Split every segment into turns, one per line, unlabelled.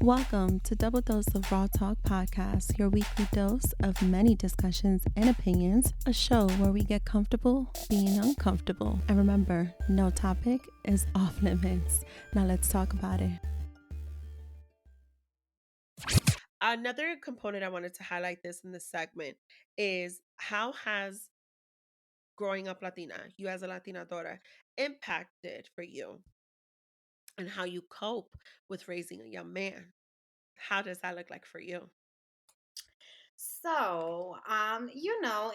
Welcome to Double Dose of Raw Talk Podcast, your weekly dose of many discussions and opinions, a show where we get comfortable being uncomfortable. And remember, no topic is off limits. Now let's talk about it.
Another component I wanted to highlight this in this segment is how has growing up Latina, you as a Latina daughter, impacted for you and how you cope with raising a young man. How does that look like for you?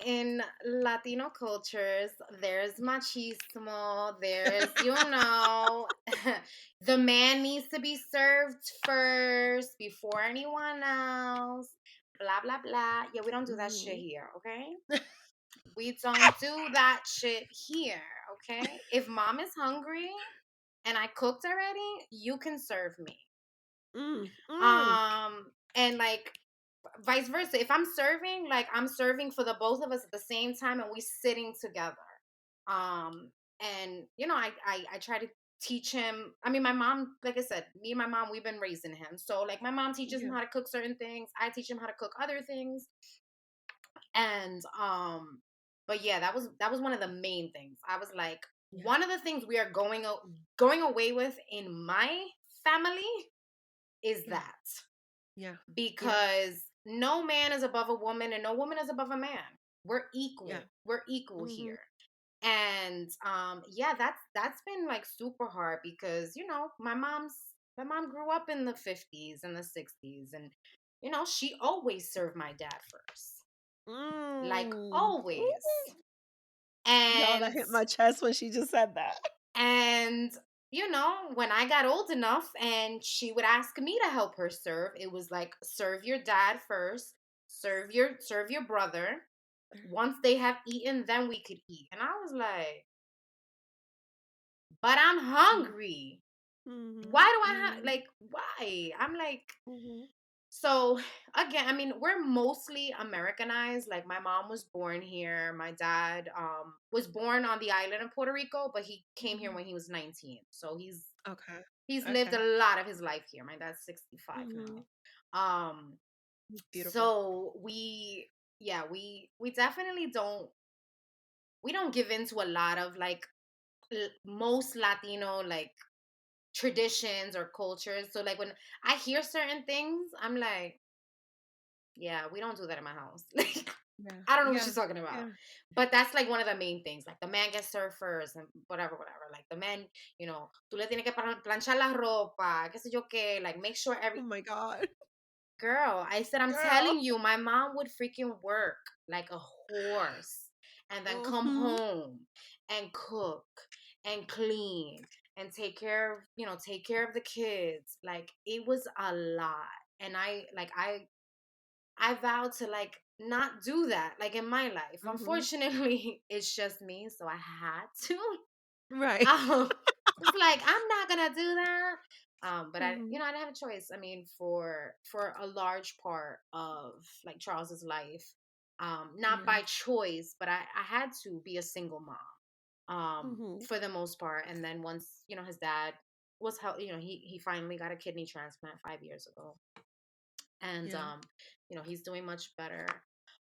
In Latino cultures, there's machismo, the man needs to be served first before anyone else, blah, blah, blah. Yeah, we don't do that shit
Mhm.
here, okay? We don't do that shit here, okay? If mom is hungry and I cooked already, you can serve me.
Mm, mm.
And like vice versa. If I'm serving, like I'm serving for the both of us at the same time and we sitting together. Um and I try to teach him. I mean, my mom, like I said, me and my mom, we've been raising him. So like my mom teaches him
Yeah.
how to cook certain things. I teach him how to cook other things. And but yeah, that was one of the main things. I was like,
Yeah.
one of the things we are going away with in my family is
Yeah.
that,
Yeah. Yeah.
because no man is above a woman and no woman is above a man. We're
Yeah.
equal. We're equal
Hmm.
here. And yeah, that's been like super hard because my mom grew up in the 50s and the 60s, and she always served my dad first. Like
Mm.
always.
Ooh. Y'all, that
And
hit my chest when she just said that.
And when I got old enough and she would ask me to help her serve, it was like, serve your dad first, serve your brother. Once they have eaten, then we could eat. And I was like, but I'm hungry.
Mm-hmm.
Why do I have,
Mm-hmm.
like, why? I'm like,
Mm-hmm.
so again, I mean, we're mostly Americanized. Like my mom was born here. My dad was born on the island of Puerto Rico, but he came here
Hmm.
when he was 19. So
Okay.
he's lived a
Okay.
lot of his life here. My dad's 65
Mm-hmm.
now. Um
Beautiful.
so we definitely don't give into a lot of like most Latino like traditions or cultures. So like when I hear certain things, I'm like, yeah, we don't do that in my house. Like
Yeah.
I don't know what
Yeah.
she's talking about.
Yeah.
But that's like one of the main things. Like the man gets served first and whatever, whatever. Like the man, tú le tienes que planchar la ropa, qué sé yo qué, like make sure
Oh
every
my God.
girl. I said, I'm
Girl.
telling you, my mom would freaking work like a horse and then come
Mm-hmm.
home and cook and clean and take care of the kids. Like it was a lot. And I vowed to like not do that like in my life.
Mm-hmm.
Unfortunately, it's just me, so I had to.
Right.
It's like I'm not gonna do that. But
Mm-hmm.
I didn't have a choice. I mean, for a large part of like Charles's life, not
Yeah.
by choice, but I had to be a single mom,
Mm-hmm.
for the most part. And then once his dad was help, he finally got a kidney transplant 5 years ago, and
Yeah.
he's doing much better.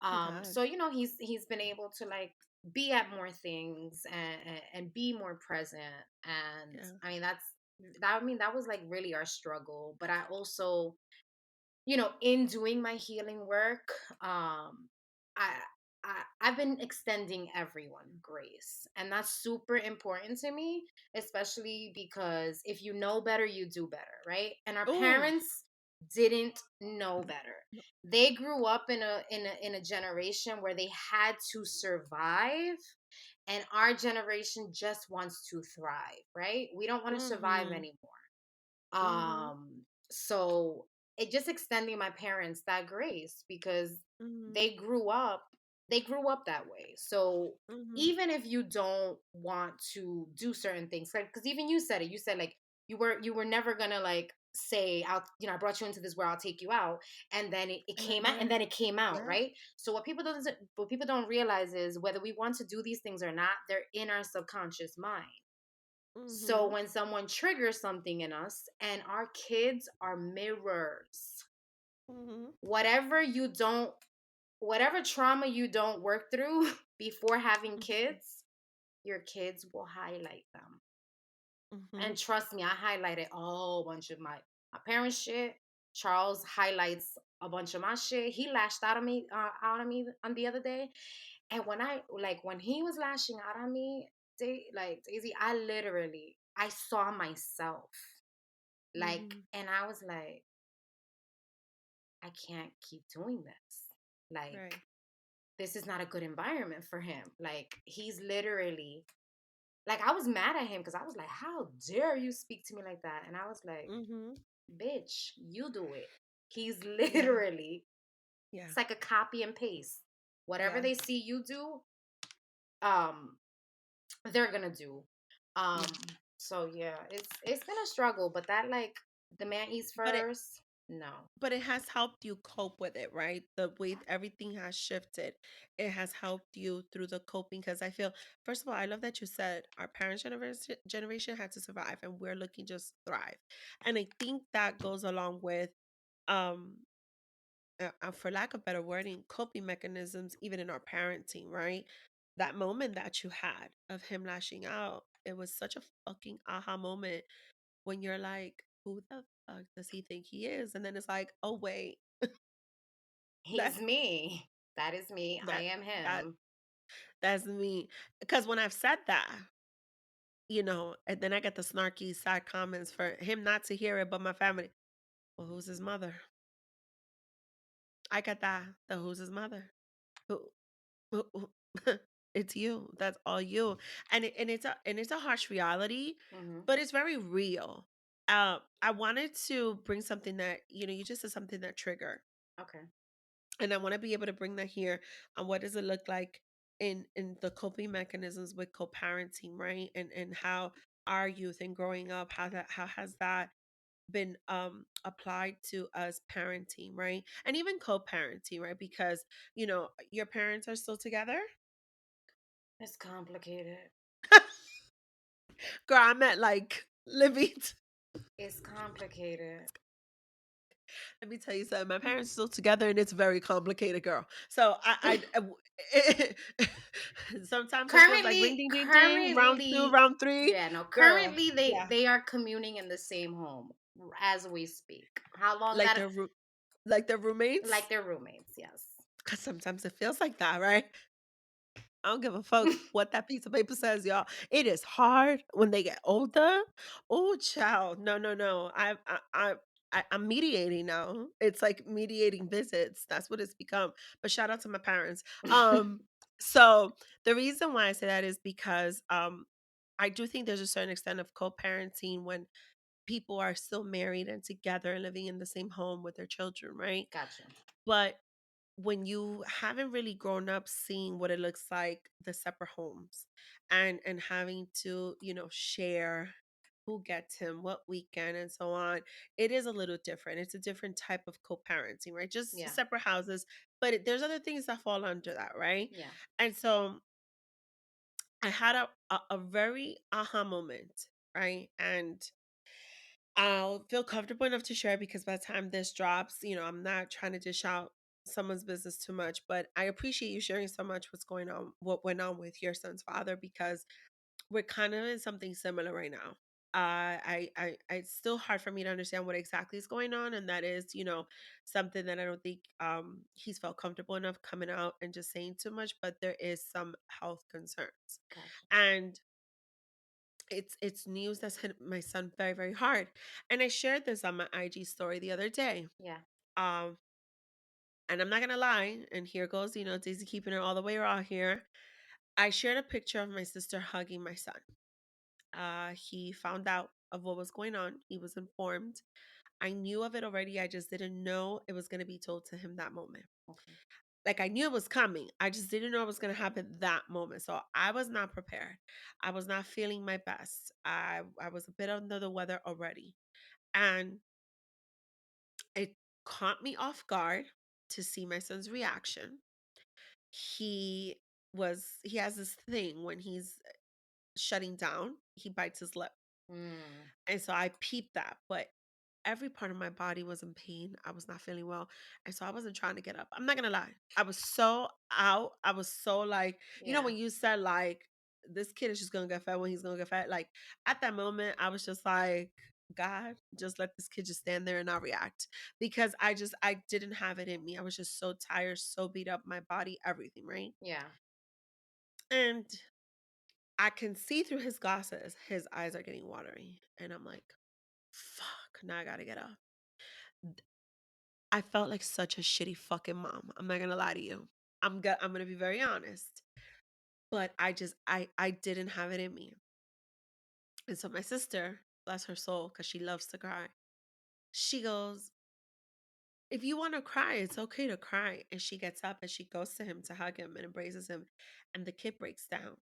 God.
So he's been able to like be at more things and be more present. And
Yeah.
I mean that was like really our struggle. But I also, in doing my healing work, I, I've been extending everyone grace, and that's super important to me, especially because if you know better, you do better, right? And our
Oh.
parents didn't know better. They grew up in a generation where they had to survive, and our generation just wants to thrive, right? We don't want to survive
Mm-hmm.
anymore.
Mm-hmm.
So it just extending my parents that grace, because
Mm-hmm.
they grew up they grew up that way. So
Mm-hmm.
even if you don't want to do certain things, like, because even you said it, you said like you were never gonna like say, I brought you into this world, I'll take you out. And then it
And I
came out, and
did.
then it came out,
Yeah.
right? So what people don't realize is, whether we want to do these things or not, they're in our subconscious mind. So
Mhm.
when someone triggers something in us, and our kids are mirrors,
Mhm.
whatever you don't, whatever trauma you don't work through before having
Mhm.
kids, your kids will highlight them. And
Mhm.
trust me, I highlighted a whole bunch of my parents' shit. Charles highlights a bunch of my shit. He lashed out on me on the other day, and when he was lashing out on me, Daisy, I saw myself,
Mhm.
and I was like, I can't keep doing this. Like,
Right.
this is not a good environment for him. Like, he's literally like, I was mad at him because I was like, how dare you speak to me like that? And I was like,
Mhm.
bitch, you do it. He's
Yeah.
literally,
Yeah.
it's like a copy and paste. Whatever
Yeah.
they see you do, um, they're gonna do. Um,
Yeah.
so yeah, it's been a struggle, but that like the man eats
But it
first. No,
but it has helped you cope with it, right? The way everything has shifted, it has helped you through the coping. Because I feel, first of all, I love that you said our parents' generation had to survive, and we're looking just thrive. And I think that goes along with, um, for lack of better wording, coping mechanisms, even in our parenting, right? That moment that you had of him lashing out, it was such a fucking aha moment when you're like, who the fuck does he think he is? And then it's like, oh wait,
he's
that's
me. That is me. I
that
am
that
him.
that's me. Because when I've said that, and then I get the snarky side comments for him not to hear it, but my family, well, who's his mother? I get that. The who's his mother? Who, who- it's you. That's all you. And it's a harsh reality,
Hmm.
but it's very real. I wanted to bring something that, you just said something that triggered.
Okay.
And I want to be able to bring that here on what does it look like in the coping mechanisms with co-parenting, right? And how our youth and growing up, how has that been applied to us parenting, right? And even co-parenting, right? Because your parents are still together.
It's complicated.
Girl, I meant like living.
It's complicated.
Let me tell you something. My parents are still together, and it's very complicated, girl. So sometimes it feels like ring, ding, ding, ding. Round two,
Currently,
round three,
yeah, no,
girl.
currently
Yeah,
they are communing in the same home as we speak. How long
like
that,
their roommates.
like they're roommates, yes.
Because sometimes it feels like that, right? I don't give a fuck what that piece of paper says, y'all. It is hard when they get older. Oh, child, no, no, no. I'm mediating now. It's like mediating visits. That's what it's become. But shout out to my parents. So the reason why I say that is because I do think there's a certain extent of co-parenting when people are still married and together and living in the same home with their children, right?
Gotcha.
But when you haven't really grown up seeing what it looks like, the separate homes, and having to share who gets him what weekend and so on, it is a little different. It's a different type of co-parenting, right? Just
Yeah,
separate houses, but there's other things that fall under that, right?
yeah.
And so I had a very aha moment, right? And I'll feel comfortable enough to share because by the time this drops, I'm not trying to dish out someone's business too much, but I appreciate you sharing so much what went on with your son's father, because we're kind of in something similar right now. It's still hard for me to understand what exactly is going on, and that is, something that I don't think he's felt comfortable enough coming out and just saying too much. But there is some health concerns,
Gotcha.
and it's news that's hit my son very, very hard. And I shared this on my IG story the other day.
Yeah.
Um, and I'm not gonna lie, and here goes, Daisy keeping it all the way raw here. I shared a picture of my sister hugging my son. He found out of what was going on. He was informed. I knew of it already. I just didn't know it was gonna be told to him that moment.
Okay.
Like I knew it was coming. I just didn't know it was gonna happen that moment. So I was not prepared. I was not feeling my best. I was a bit under the weather already. And it caught me off guard to see my son's reaction. He he has this thing when he's shutting down. He bites his lip.
Mm.
And so I peeped that, but every part of my body was in pain. I was not feeling well. And so I wasn't trying to get up. I'm not going to lie. I was so out. I was so like,
Yeah.
when you said like, this kid is just going to get fat when he's going to get fat. Like at that moment, I was just like, God, just let this kid just stand there and not react because I didn't have it in me. I was just so tired, so beat up, my body, everything, right?
Yeah.
And I can see through his glasses, his eyes are getting watery. And I'm like, fuck, now I gotta get up. I felt like such a shitty fucking mom. I'm not gonna lie to you. I'm gonna be very honest. But I didn't have it in me. And so my sister, bless her soul, because she loves to cry, she goes, if you want to cry, it's okay to cry. And she gets up and she goes to him to hug him and embraces him. And the kid breaks down.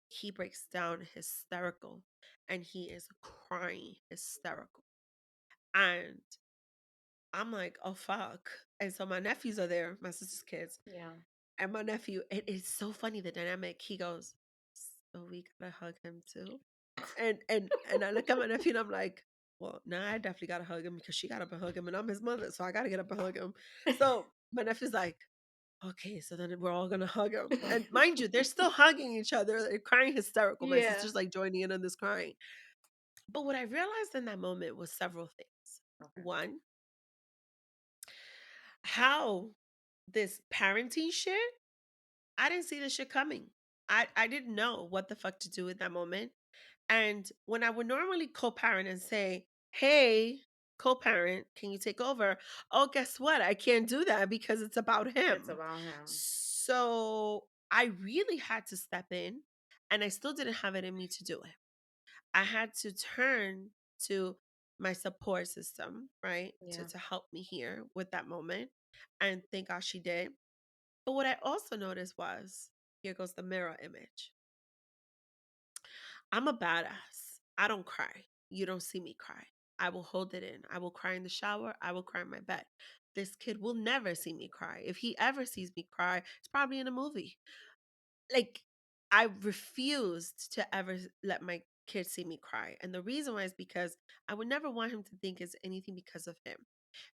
He breaks down hysterical. And he is crying hysterical. And I'm like, oh fuck. And so my nephews are there, my sister's kids.
Yeah.
And my nephew, it's so funny the dynamic. He goes, so we gotta hug him too. And I look at my nephew and I'm like, well, now I definitely gotta hug him because she got up and hug him and I'm his mother, so I gotta get up and hug him. So my nephew's like, okay, so then we're all gonna hug him. And mind you, they're still hugging each other. They're crying hysterical. My
Yeah.
sister's like joining in on this crying. But what I realized in that moment was several things.
Okay.
One, how this parenting shit, I didn't see this shit coming. I didn't know what the fuck to do in that moment. And when I would normally co-parent and say, hey, co-parent, can you take over? Oh, guess what? I can't do that because it's about
It's
him.
about him.
So I really had to step in and I still didn't have it in me to do it. I had to turn to my support system, right?
Yeah.
To help me here with that moment. And thank God she did. But what I also noticed was here goes the mirror image. I'm a badass. I don't cry. You don't see me cry. I will hold it in. I will cry in the shower. I will cry in my bed. This kid will never see me cry. If he ever sees me cry, it's probably in a movie. Like, I refused to ever let my kid see me cry. And the reason why is because I would never want him to think it's anything because of him.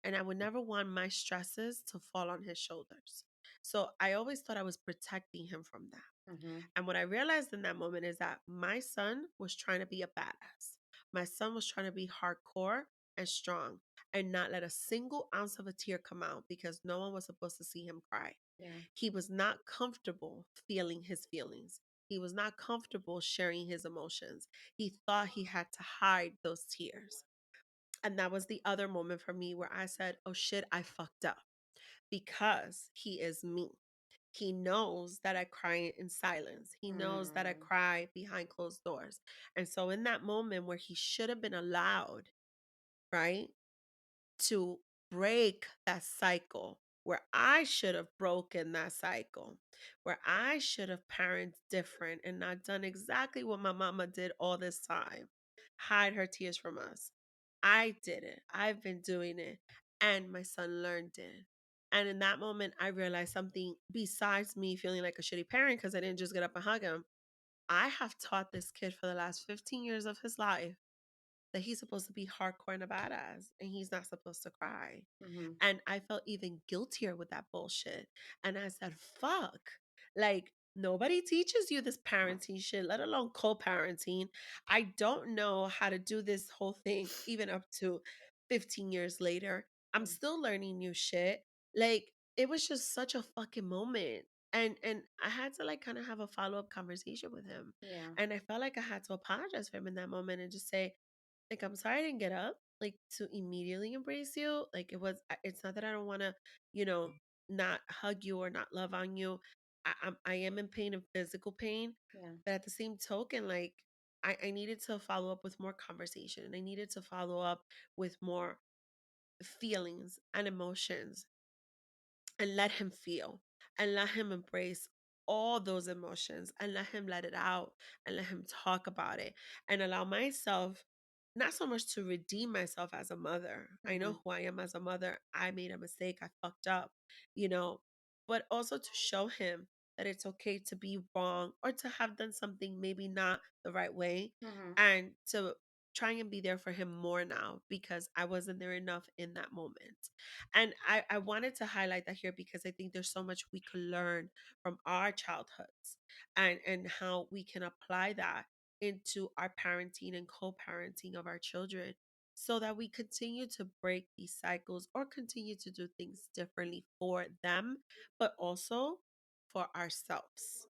And I would never want my stresses to fall on his shoulders. So I always thought I was protecting him from that.
Mm-hmm.
And what I realized in that moment is that my son was trying to be a badass. My son was trying to be hardcore and strong and not let a single ounce of a tear come out because no one was supposed to see him cry.
Yeah.
He was not comfortable feeling his feelings. He was not comfortable sharing his emotions. He thought he had to hide those tears. And that was the other moment for me where I said, oh shit, I fucked up because he is me. He knows that I cry in silence. He knows that I
Mm.
cry behind closed doors. And so, in that moment where he should have been allowed, right, to break that cycle, where I should have broken that cycle, where I should have parented different and not done exactly what my mama did all this time, hide her tears from us. I did it. I've been doing it. And my son learned it. And in that moment, I realized something besides me feeling like a shitty parent because I didn't just get up and hug him. I have taught this kid for the last 15 years of his life that he's supposed to be hardcore and a badass and he's not supposed to cry.
Mm-hmm.
And I felt even guiltier with that bullshit. And I said, fuck. Like, nobody teaches you this parenting shit, let alone co parenting. I don't know how to do this whole thing, even up to 15 years later. I'm
Yeah.
still learning new shit. Like, it was just such a fucking moment. And I had to like kind of have a follow-up conversation with him.
Yeah.
And I felt like I had to apologize for him in that moment and just say, like, I'm sorry I didn't get up, like, to immediately embrace you. Like, it's not that I don't want to, you know, not hug you or not love on you. I am in pain and physical pain.
Yeah.
But at the same token, like, I needed to follow up with more conversation and I needed to follow up with more feelings and emotions and let him feel and let him embrace all those emotions and let him let it out and let him talk about it and allow myself not so much to redeem myself as a mother. I
Mm-hmm.
know who I am as a mother. I made a mistake. I fucked up, you know, but also to show him that it's okay to be wrong or to have done something maybe not the right way,
Mhm.
and to try and be there for him more now because I wasn't there enough in that moment. And I wanted to highlight that here because I think there's so much we could learn from our childhoods, and how we can apply that into our parenting and co-parenting of our children so that we continue to break these cycles or continue to do things differently for them, but also for ourselves.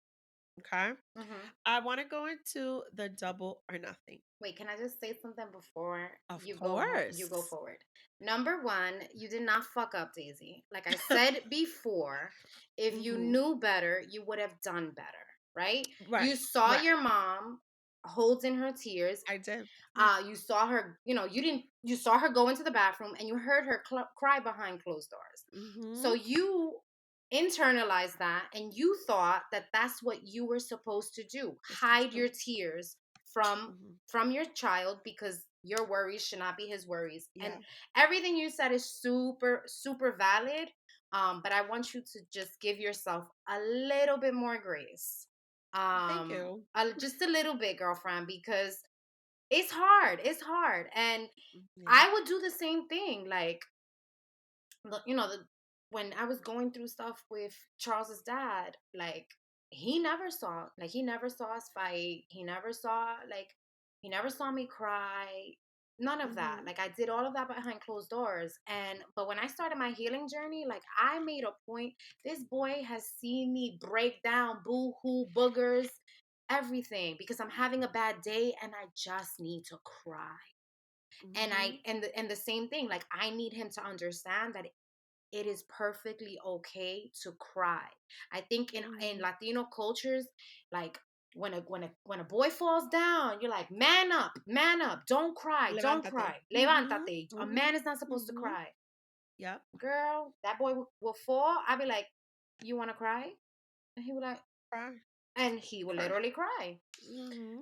Okay.
Mhm.
I want to go into the double or nothing.
Wait, can I just say something before
Of
you go
course.
forward? Number one, you did not fuck up, Daisy. Like I said before, if you
Mm-hmm.
knew better, you would have done better, right? You
Right.
saw
Right.
your mom holding her tears.
I did. Mm-hmm.
You saw her, you saw her go into the bathroom and you heard her cry behind closed doors. So
Mm-hmm.
you internalized that and you thought that that's what you were supposed to do,
Supposed
hide
to do.
your tears from
Mm-hmm.
from your child because your worries should not be his worries. And
Yeah.
everything you said is super super valid, but I want you to just give yourself a little bit more grace,
Thank you.
just a little bit, girlfriend, because it's hard, and
Yeah.
I would do the same thing. Like, when I was going through stuff with Charles's dad, like he never saw us fight. He never saw me cry. None of that.
Mm-hmm.
Like, I did all of that behind closed doors. But when I started my healing journey, like, I made a point. This boy has seen me break down, boo hoo, boogers, everything, because I'm having a bad day and I just need to cry. And
Mm-hmm.
I and the same thing, like, I need him to understand that it is perfectly okay to cry. I think in
Mm-hmm.
Latino cultures, like, when a boy falls down, you're like, man up, don't
Levántate.
cry,
Mm-hmm.
levántate. A
Mm-hmm.
man is not supposed to
Mm-hmm.
cry.
Yep.
Girl, that boy will fall. I'd be like, you want to cry? And he would like,
Cry.
and he would
Cry.
literally cry.
Mm-hmm.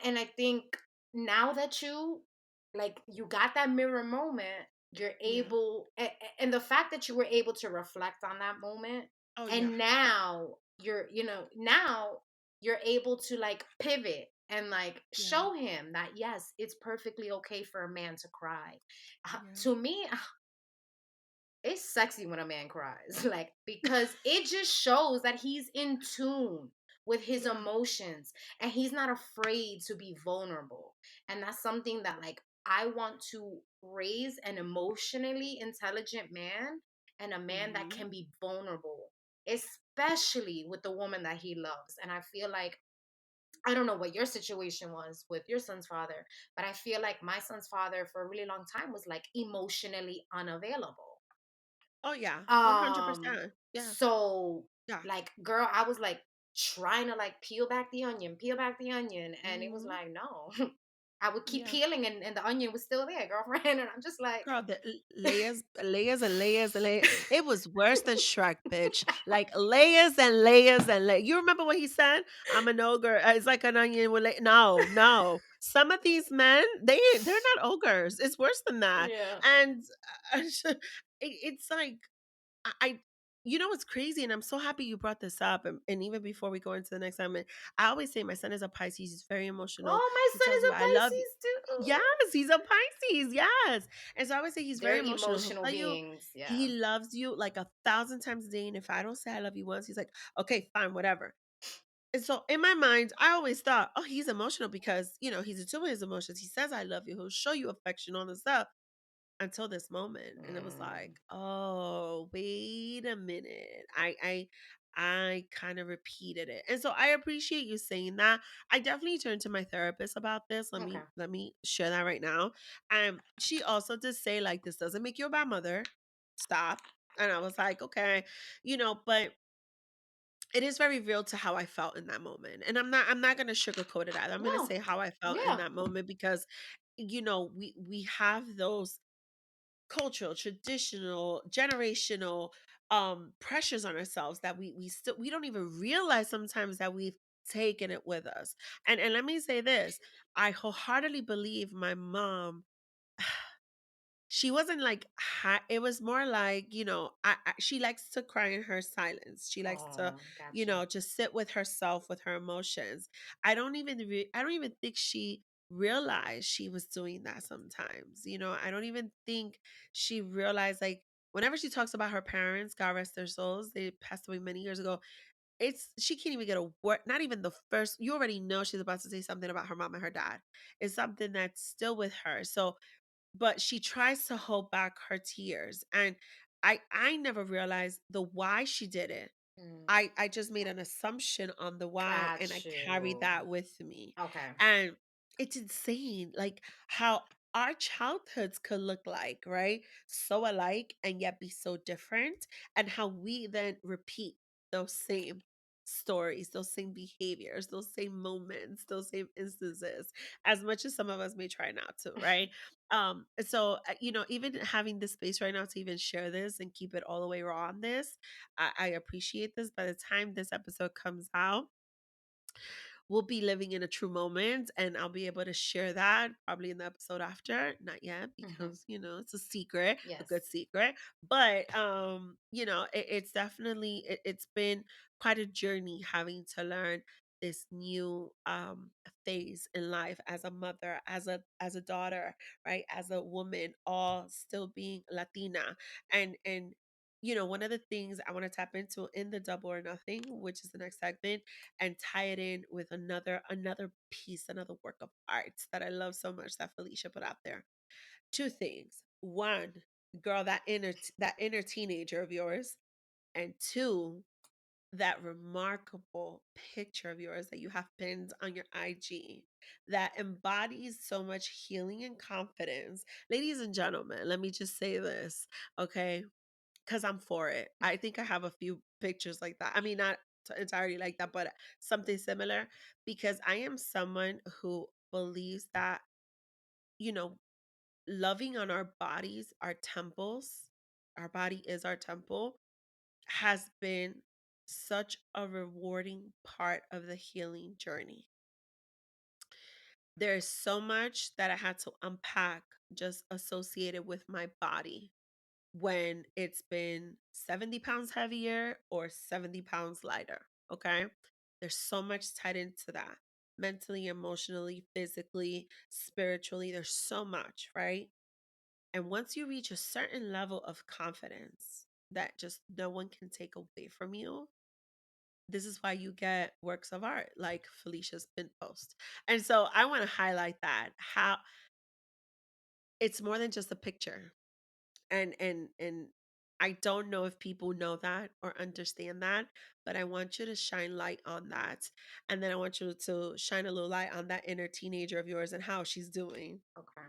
And I think now that you got that mirror moment, you're
Yeah.
able, and the fact that you were able to reflect on that moment,
Oh yeah.
and now you're able to, like, pivot and, like,
Yeah.
show him that yes, it's perfectly okay for a man to cry.
Yeah.
To me, it's sexy when a man cries, like, because it just shows that he's in tune with his
Yeah.
emotions and he's not afraid to be vulnerable. And that's something that, like, I want to raise an emotionally intelligent man, and a man that
Mm-hmm.
can be vulnerable, especially with the woman that he loves. And I feel like, I don't know what your situation was with your son's father, but I feel like my son's father for a really long time was, like, emotionally unavailable.
Oh yeah.
Um,
100%. Yeah.
so,
Yeah.
like, girl, I was like trying to, like, peel back the onion, and it was
Mm-hmm.
like, no. I would keep
Yeah.
peeling, and the onion was still there, girlfriend. And I'm just like,
Girl, the layers, layers and layers and layers. It was worse than Shrek, bitch. Like layers and layers and layers. You remember what he said? I'm an ogre. It's like an onion with no, no. Some of these men, they're not ogres. It's worse than that.
yeah.
And it's like I you know what's crazy, and I'm so happy you brought this up. And even before we go into the next segment, I always say my son is a Pisces. He's very emotional.
Oh, my
He
son
tells
is
you
a
I love you.
Pisces too.
Yes, he's a Pisces. Yes. And so I always say he's very
They're
emotional. He'll
emotional
tell you
beings. Yeah.
he loves you like 1,000 times a day. And if I don't say I love you once, he's like, okay, fine, whatever. And so in my mind, I always thought, oh, he's emotional because, he's a two of his emotions. He says, I love you. He'll show you affection, all this stuff until this moment. And it was like,
Mm.
oh, wait a minute. I kind of repeated it. And so I appreciate you saying that. I definitely turned to my therapist about this. Let
Okay.
me let me share that right now. She also did say, like, this doesn't make you a bad mother. Stop. And I was like, okay, but it is very real to how I felt in that moment. And I'm not gonna sugarcoat it either. I'm gonna
No.
say how I felt in
Yeah.
that moment because we have those cultural, traditional, generational pressures on ourselves that we don't even realize sometimes that we've taken it with us. And let me say this, I wholeheartedly believe my mom, she wasn't like it was more like, she likes to cry in her silence. She likes to,
Oh, gotcha.
just sit with herself, with her emotions. I don't even think she realized she was doing that sometimes. I don't even think she realized, like, whenever she talks about her parents, God rest their souls, they passed away many years ago. She can't even get a word, not even the first. You already know she's about to say something about her mom and her dad. It's something that's still with her. So, but she tries to hold back her tears, and I never realized the why she did it.
Mm,
I just made an assumption on the why, and I
got
carried
you.
that with me.
Okay.
And it's insane, like, how our childhoods could look like, right? So alike and yet be so different, and how we then repeat those same stories, those same behaviors, those same moments, those same instances, as much as some of us may try not to, right? So even having this space right now to even share this and keep it all the way raw on this, I appreciate this. By the time this episode comes out, we'll be living in a true moment, and I'll be able to share that probably in the episode after. Not yet,
Hmm.
because it's a secret, a
Yes.
good secret. But it's definitely it's been quite a journey having to learn this new phase in life as a mother, as a daughter, right? As a woman, all still being Latina. And one of the things I want to tap into in the double or nothing, which is the next segment, and tie it in with another piece, another work of art that I love so much that Felicia put out there. Two things. One, girl, that inner teenager of yours, and two, that remarkable picture of yours that you have pinned on your IG that embodies so much healing and confidence. Ladies and gentlemen, let me just say this, okay? Because I'm for it. I think I have a few pictures like that. I mean, not entirely like that, but something similar, because I am someone who believes that, you know, loving on our bodies, our temples, our body is our temple, has been such a rewarding part of the healing journey. There's so much that I had to unpack just associated with my body when it's been 70 pounds heavier or 70 pounds lighter. Okay. There's so much tied into that, mentally, emotionally, physically, spiritually. There's so much, right? And once you reach a certain level of confidence that just no one can take away from you, this is why you get works of art like Felicia's pin post. And so I want to highlight that, how it's more than just a picture. And I don't know if people know that or understand that, but I want you to shine light on that. And then I want you to shine a little light on that inner teenager of yours and how she's doing.
Okay.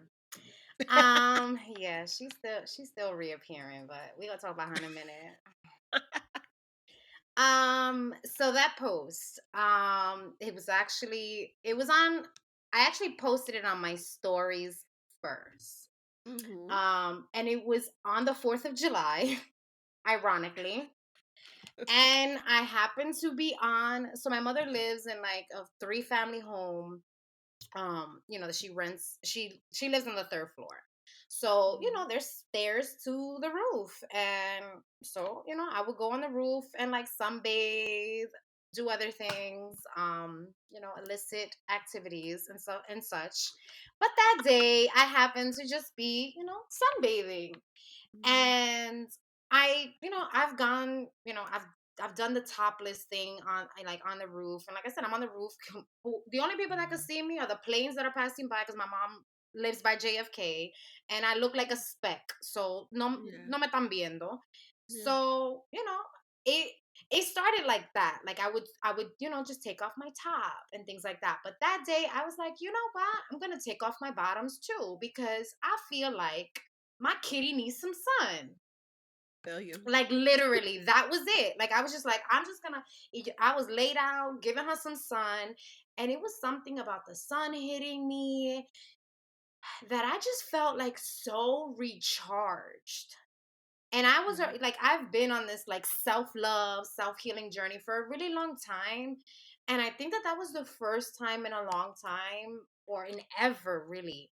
Yeah, she's still reappearing, but we gonna talk about her in a minute. So that post, it was on. I actually posted it on my stories first.
Hmm.
And it was on the 4th of July, ironically. And I happened to be on. So my mother lives in like a three-family home, that she rents. She lives on the third floor, so there's stairs to the roof. And so I would go on the roof and like sunbathe, do other things, illicit activities and such. But that day I happened to just be sunbathing.
Hmm.
And I've gone, I've done the topless thing on the roof. And like I said, I'm on the roof. The only people that can see me are the planes that are passing by, because my mom lives by JFK, and I look like a speck. So
Yeah.
no me están viendo.
Yeah.
So, it it started like that. Like I would, just take off my top and things like that. But that day I was like, you know what? I'm gonna take off my bottoms too, because I feel like my kitty needs some sun.
Feel you.
Like literally, that was it. Like I was just like, I'm just gonna. I was laid out, giving her some sun, and it was something about the sun hitting me that I just felt like so recharged. And I was
Yeah.
like, I've been on this like self love, self healing journey for a really long time, and I think that was the first time in a long time, or in ever really,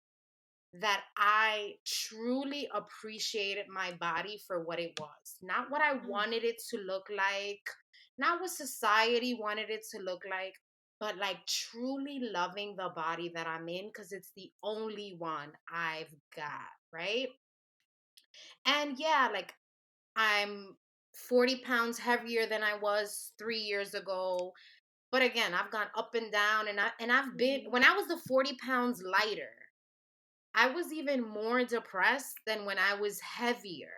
that I truly appreciated my body for what it was. Not what I
Mm.
wanted it to look like, not what society wanted it to look like, but like truly loving the body that I'm in because it's the only one I've got, right? And yeah, like I'm 40 pounds heavier than I was 3 years ago. But again, I've gone up and down, and I've been,
Mhm.
when I was the 40 pounds lighter, I was even more depressed than when I was heavier.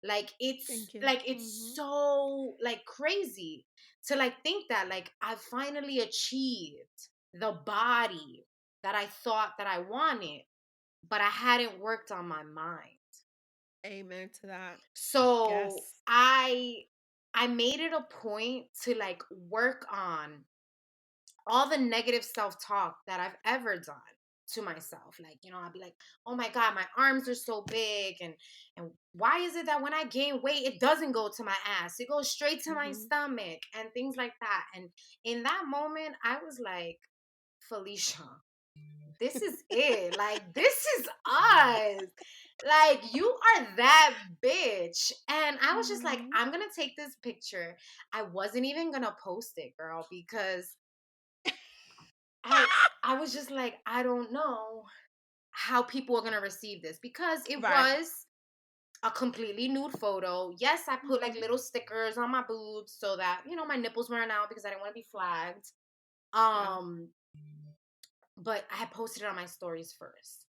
Thank you.
Like it's
Mhm.
so like crazy to like think that like I finally achieved the body that I thought that I wanted, but I hadn't worked on my mind.
Amen to that.
So
Yes.
I made it a point to like work on all the negative self-talk that I've ever done to myself. Like, I'd be like, oh my God, my arms are so big, and why is it that when I gain weight, it doesn't go to my ass? It goes straight to my
Mhm.
stomach and things like that. And in that moment, I was like, Phylicia, this is it. Like, this is us. Like, you are that bitch. And I was just like,
Mhm.
I'm gonna take this picture. I wasn't even gonna post it, girl, because I I was just like, I don't know how people are gonna receive this because it
Right.
was a completely nude photo. Yes, I put like
Mhm.
little stickers on my boobs so that my nipples weren't out because I didn't want to be flagged.
Yeah.
Um, but I had posted it on my stories first,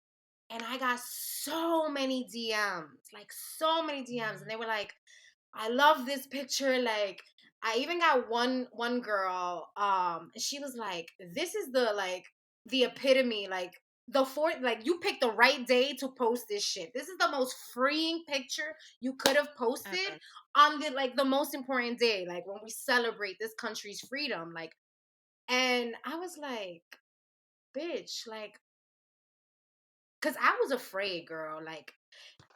and I got so many DMs, like so many DMs, and they were like, I love this picture. Like, I even got one girl, she was like, this is the epitome, like the fourth, like you picked the right day to post this shit. This is the most freeing picture you could have posted
Ever.
on the most important day, like when we celebrate this country's freedom. Like, and I was like, bitch, like, cause I was afraid, girl. Like,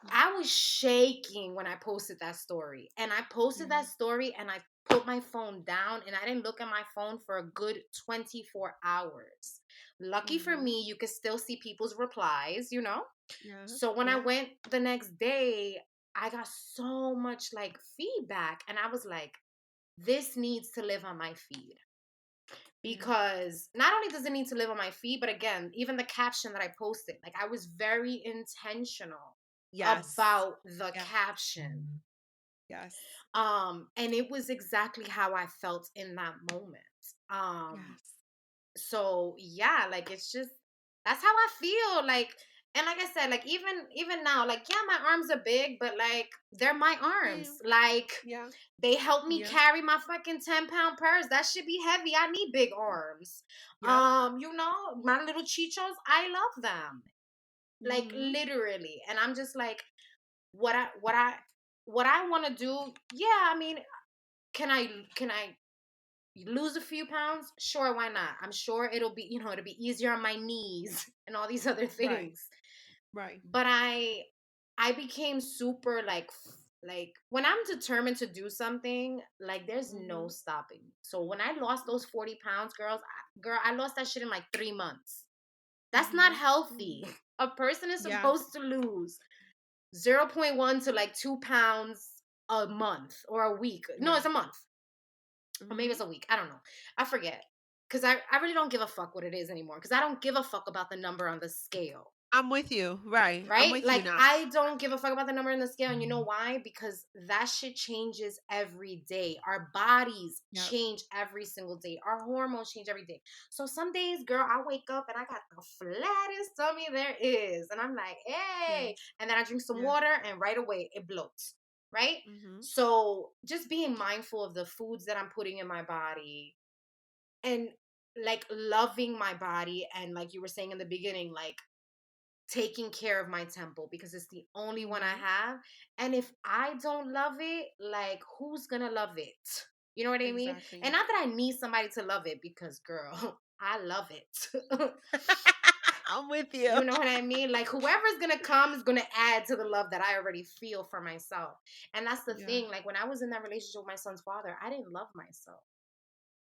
I was shaking when I posted that story. And I posted that
Mhm.
story and I put my phone down and I didn't look at my phone for a good 24 hours. Lucky for
Mhm.
me, you could still see people's replies.
Yeah.
So when I
Yeah.
went the next day, I got so much like feedback and I was like, this needs to live on my feed.
Yeah.
Because not only does it need to live on my feed, but again, even the caption that I posted, like I was very intentional
Yes.
about the
Yes.
caption.
Yes.
And it was exactly how I felt in that moment. Um,
Yes.
so yeah, like it's just that's how I feel. Like, and like I said, like even now, like yeah, my arms are big, but like they're my arms.
Same.
Like
Yeah.
they help me
Yeah.
carry my fucking 10-pound purse. That should be heavy. I need big arms.
Yep.
My little chichos, I love them. Like
Mhm.
literally. And I'm just like, what I want to do, yeah, I mean, can I lose a few pounds? Sure, why not? I'm sure it'll be easier on my knees and all these other
Right.
things.
Right.
But I became super like when I'm determined to do something, like there's no
Mhm.
stopping. So when I lost those 40 pounds, girl, I lost that shit in like 3 months. That's not
Mhm.
healthy.
Mhm.
A person is
Yeah.
supposed to lose zero point 0.1 to like 2 pounds a month or a week. No, it's
Right.
a month. Or maybe
Mhm.
it's a week. I don't know. I forget. Because I really don't give a fuck what it is anymore. Because I don't give a fuck about the number on the scale.
I'm with you. Right. I'm
Right?
with you
Like,
now.
I don't give a fuck about the number on the scale. And you know why? Because that shit changes every day. Our bodies
Yep.
change every single day. Our hormones change every day. So some days, girl, I wake up and I got the flattest tummy there is. And I'm like, hey.
Yes.
And then I drink some
Yeah.
water and right away it bloats. Right?
Mhm.
So just being mindful of the foods that I'm putting in my body and like loving my body. And like you were saying in the beginning, like, taking care of my temple because it's the only one I
Mhm.
have. And if I don't love it, like who's gonna love it? You know what I mean? And
Exactly.
not that I need somebody to love it because girl, I love it.
I'm with you.
You know what I mean? Like whoever's gonna come is gonna add to the love that I already feel for myself. And that's the
Yeah.
thing. Like when I was in that relationship with my son's father, I didn't love myself.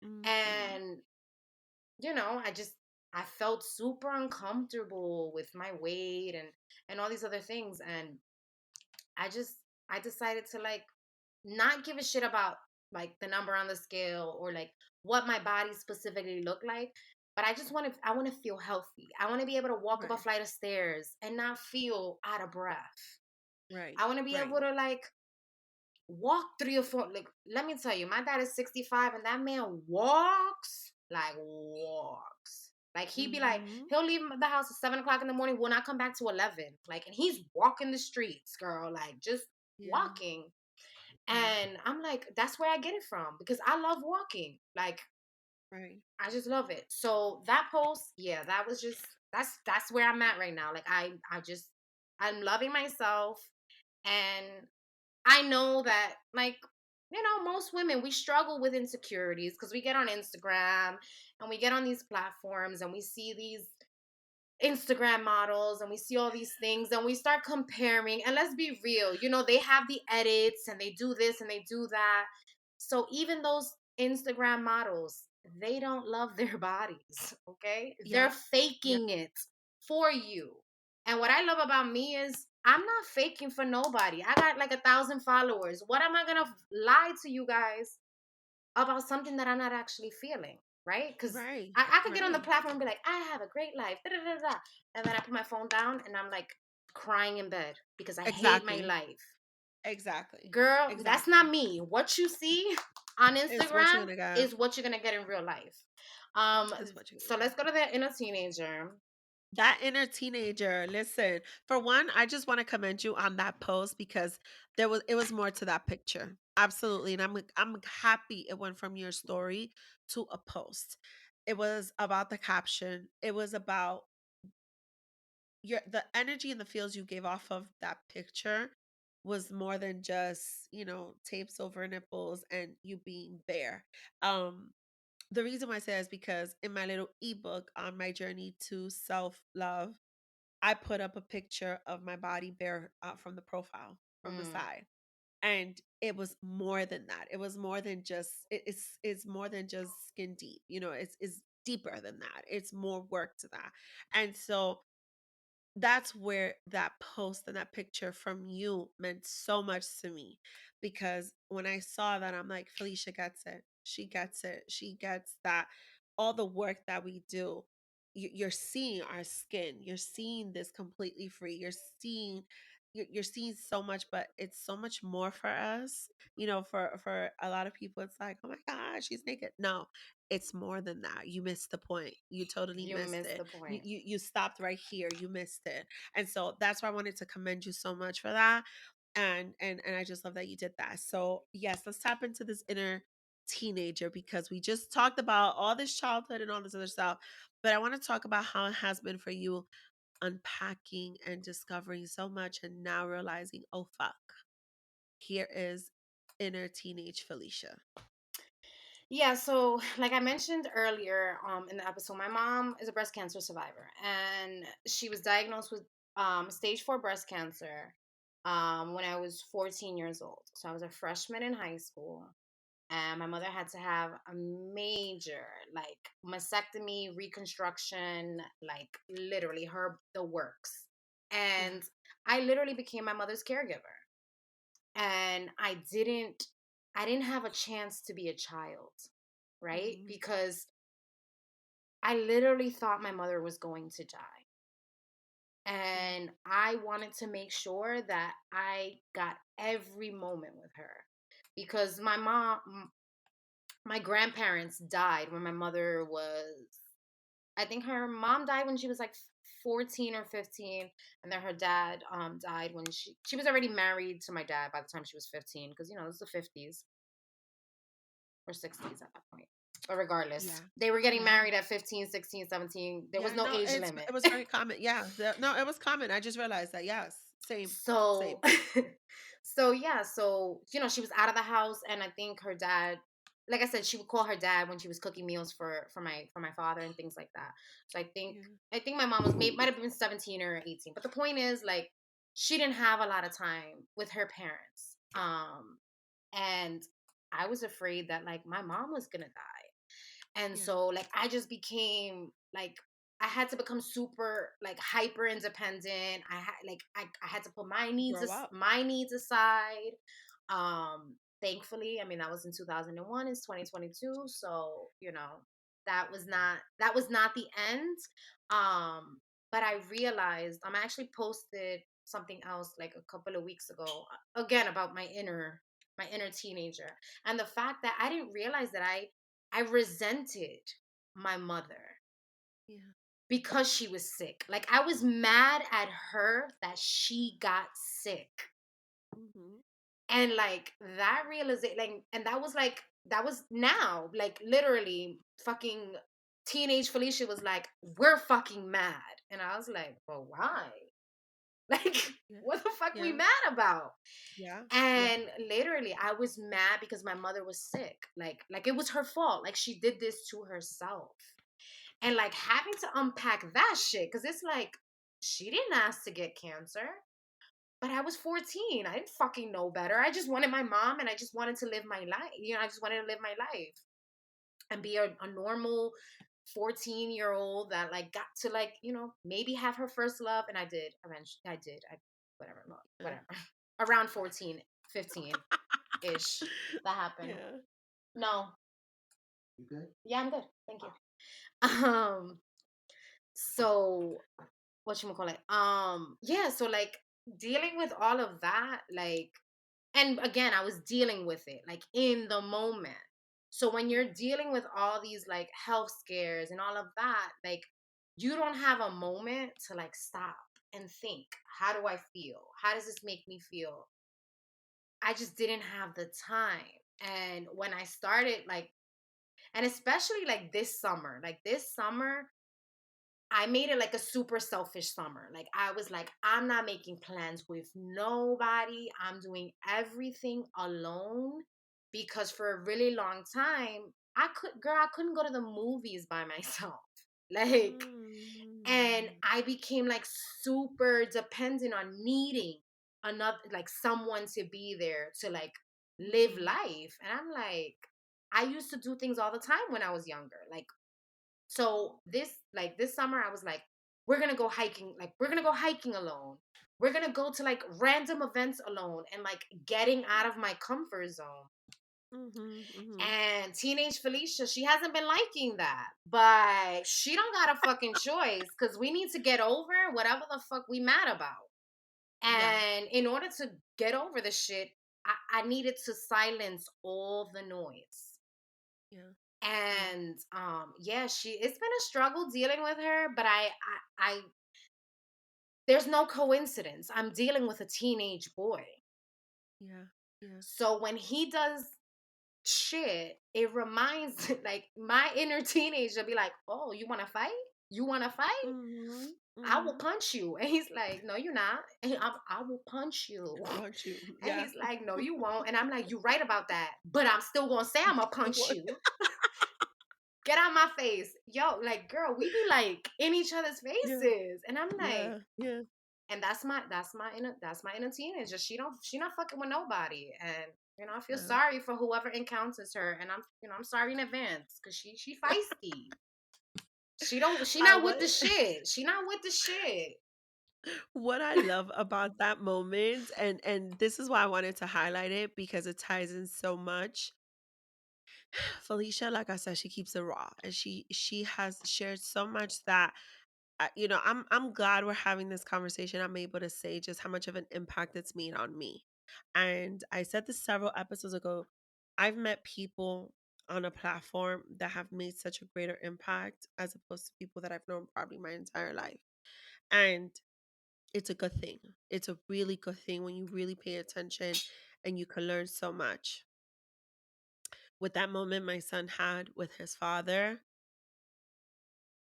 Mhm.
And I just I felt super uncomfortable with my weight and all these other things. And I just I decided to like not give a shit about like the number on the scale or like what my body specifically looked like. But I want to feel healthy. I want to be able to walk up a
Right.
flight of stairs and not feel out of breath.
Right.
I want to be
Right.
able to like walk 3 or 4, like, let me tell you, my dad is 65 and that man walks like he'd be like,
Mm-hmm.
he'll leave the house at 7 o'clock in the morning, will not come back to 11, like, and he's walking the streets, girl, like just
Yeah.
walking.
Yeah.
And I'm like, that's where I get it from, because I love walking, like,
Right.
I just love it. So that post, yeah, that was just, that's where I'm at right now. Like, I'm loving myself. And I know that, like, most women, we struggle with insecurities because we get on Instagram and we get on these platforms and we see these Instagram models and we see all these things and we start comparing. And let's be real, they have the edits and they do this and they do that. So even those Instagram models, they don't love their bodies, okay? They're
Yep. Yep.
faking it for you. And what I love about me is I'm not faking for nobody. I got like 1,000 followers. What am I gonna lie to you guys about something that I'm not actually feeling, right? Because
Right.
I could get on the
Right.
platform and be like, I have a great life, da, da, da, da. And then I put my phone down and I'm like crying in bed because I hate my
Exactly.
life.
Exactly.
Girl, that's not
Exactly.
me. What you see on
It's what
Instagram
you're gonna get.
is what you're gonna get in real life. Um,
It's what you're
so
gonna
let's
get.
go to the inner teenager.
That inner teenager, listen, for one, I just want to commend you on that post because it was more to that picture. Absolutely. And I'm happy it went from your story to a post. It was about the caption. It was about the energy and the feels you gave off of that picture was more than just, tapes over nipples and you being bare. The reason why I say that is because in my little ebook on my journey to self love, I put up a picture of my body bare from the profile, from the
Mm,
side. And it was more than that. It was more than just it's more than just skin deep. It's deeper than that. It's more work to that. And so that's where that post and that picture from you meant so much to me, because when I saw that, I'm like, Phylicia gets it. She gets it. She gets that all the work that we do. You're seeing our skin. You're seeing this completely free. Seeing you're seeing so much, but it's so much more for us. For a lot of people, it's like, oh my gosh, she's naked. No, it's more than that. You missed the point. You totally
you
missed
missed
it.
the
You,
point.
you you stopped right here. You missed it. And so that's why I wanted to commend you so much for that. And I just love that you did that. So yes, let's tap into this inner teenager, because we just talked about all this childhood and all this other stuff. But I want to talk about how it has been for you unpacking and discovering so much and now realizing, oh fuck, here is inner teenage Phylicia.
Yeah, so like I mentioned earlier, in the episode, my mom is a breast cancer survivor, and she was diagnosed with stage 4 breast cancer when I was 14 years old. So I was a freshman in high school, and my mother had to have a major like mastectomy, reconstruction, like literally the works.
Yeah.
And I literally became my mother's caregiver, and I didn't have a chance to be a child, right?
Mhm.
Because I literally thought my mother was going to die.
Yeah.
And I wanted to make sure that I got every moment with her, because my grandparents died when my mother was, I think her mom died when she was like 14 or 15, and then her dad died when she was already married to my dad by the time she was 15, because it was the 50s or 60s at that point. But regardless,
Yeah.
they were getting
Yeah.
married at 15, 16, 17. There was
Yeah,
no
no,
age limit.
it was very common. Yeah, no, it was common. I just realized that. Yes, same, same.
So so yeah, so she was out of the house, and I think her dad, like I said, she would call her dad when she was cooking meals for my father and things like that. So I think
Yeah,
I think my mom might have been 17 or 18. But the point is, like, she didn't have a lot of time with her parents. And I was afraid that like my mom was gonna die. And
yeah,
so like I just became like I had to become super like hyper independent. I had to put
Grow up.
my needs aside. Thankfully, I mean that was in 2001, it's 2022, so that was not the end. Um but I realized I actually posted something else like a couple of weeks ago again about my inner teenager, and the fact that I didn't realize that I resented my mother
Yeah.
because she was sick. Like I was mad at her that she got sick.
Mm-hmm.
And like that realization, and that was now, like literally fucking teenage Phylicia was like, we're fucking mad. And I was like, well, why? Like,
Yeah.
what the fuck we
Yeah.
mad about?
Yeah. Yeah.
And literally, I was mad because my mother was sick. Like it was her fault. Like she did this to herself. And like having to unpack that shit, because it's like she didn't ask to get cancer, but I was 14. I didn't fucking know better. I just wanted my mom, and I just wanted to live my life. I just wanted to live my life and be a normal 14-year-old that like got to like maybe have her first love. And I did eventually. I whatever,
Yeah.
whatever. Around 14, 15 ish, that happened.
Yeah.
No. You good? Yeah, I'm good, thank you. So what you call it, yeah, so like dealing with all of that, like, and again, I was dealing with it like in the moment. So when you're dealing with all these like health scares and all of that, like you don't have a moment to like stop and think, how do I feel, how does this make me feel? I just didn't have the time. And when I started like, and especially like this summer, I made it like a super selfish summer. Like I was like, I'm not making plans with nobody. I'm doing everything alone, because for a really long time, I couldn't go to the movies by myself. Like, and
Mm.
I became like super dependent on needing another, like someone to be there to like live
Mm-hmm.
life. And I'm like, I used to do things all the time when I was younger. Like, so this summer I was like, we're gonna go hiking, like we're gonna go hiking alone. We're gonna go to like random events alone, and like getting out of my comfort zone.
Mm-hmm. Mm-hmm.
And teenage Phylicia, she hasn't been liking that. But she don't got a fucking choice, because we need to get over whatever the fuck we mad about.
Yeah.
And in order to get over the shit, I needed to silence all the noise.
Yeah. Yeah.
And yeah, it's been a struggle dealing with her, but I there's no coincidence, I'm dealing with a teenage boy.
Yeah. Yeah.
So when he does shit, it reminds like my inner teenager be like, oh, you want to fight, you want to fight,
Mm-hmm.
I will
Mm-hmm.
punch you. And he's like, no, you're not. And I will punch you.
Want you.
And
Yeah.
he's like, no, you won't. And I'm like, you're right about that, but I'm still gonna say I'm gonna punch
What?
you. Get out my face. Yo, like, girl, we be like in each other's
Yeah.
faces. And I'm like,
Yeah. Yeah.
and that's my inner teenager. She not fucking with nobody. And I feel
Yeah.
sorry for whoever encounters her. And I'm sorry in advance, because she feisty. She
I
not with
what
the shit. She not with the shit.
what I love about that moment, and this is why I wanted to highlight it because it ties in so much. Felicia, like I said, she keeps it raw, and she has shared so much that I'm glad we're having this conversation. I'm able to say just how much of an impact it's made on me. And I said this several episodes ago. I've met people on a platform that have made such a greater impact as opposed to people that I've known probably my entire life. And it's a good thing. It's a really good thing when you really pay attention and you can learn so much. With that moment my son had with his father,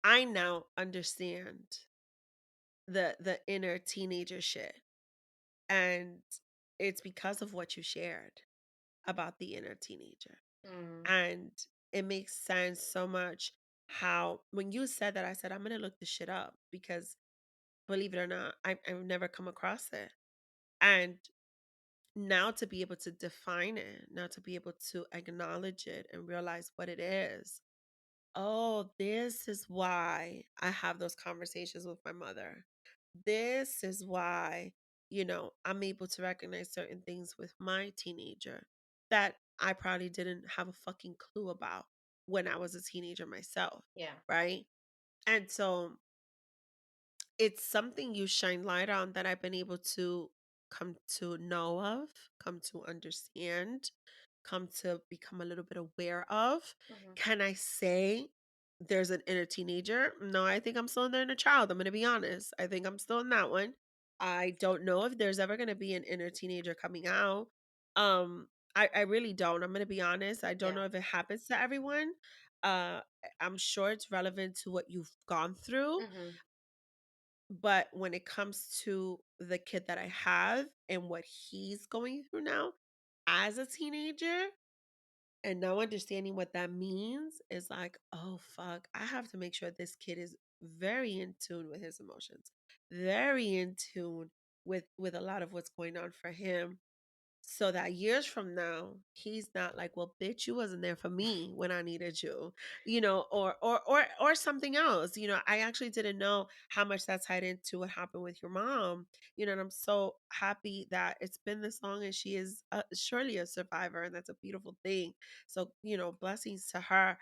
I now understand the inner teenager shit. And it's because of what you shared about the inner teenager.
Mm,
And it makes sense so much how when you said that, I said, I'm gonna look this shit up because believe it or not, I've never come across it. And now to be able to define it, now to be able to acknowledge it and realize what it is, Oh, this is why I have those conversations with my mother. This is why, I'm able to recognize certain things with my teenager that I probably didn't have a fucking clue about when I was a teenager myself,
Yeah.
right? And so it's something you shine light on that I've been able to come to know of, come to understand, come to become a little bit aware of.
Hmm.
Can I say there's an inner teenager? No, I think I'm still in the inner child. I'm going to be honest. I think I'm still in that one. I don't know if there's ever going to be an inner teenager coming out. Um, I really don't. I'm going to be honest. I don't
Yeah.
know if it happens to everyone. I'm sure it's relevant to what you've gone through,
Hmm.
but when it comes to the kid that I have and what he's going through now as a teenager, and now understanding what that means is like, oh fuck, I have to make sure this kid is very in tune with his emotions, very in tune with a lot of what's going on for him, so that years from now, he's not like, well, bitch, you wasn't there for me when I needed you, or something else. I actually didn't know how much that tied into what happened with your mom. And I'm so happy that it's been this long and she is surely a survivor, and that's a beautiful thing. So, blessings to her.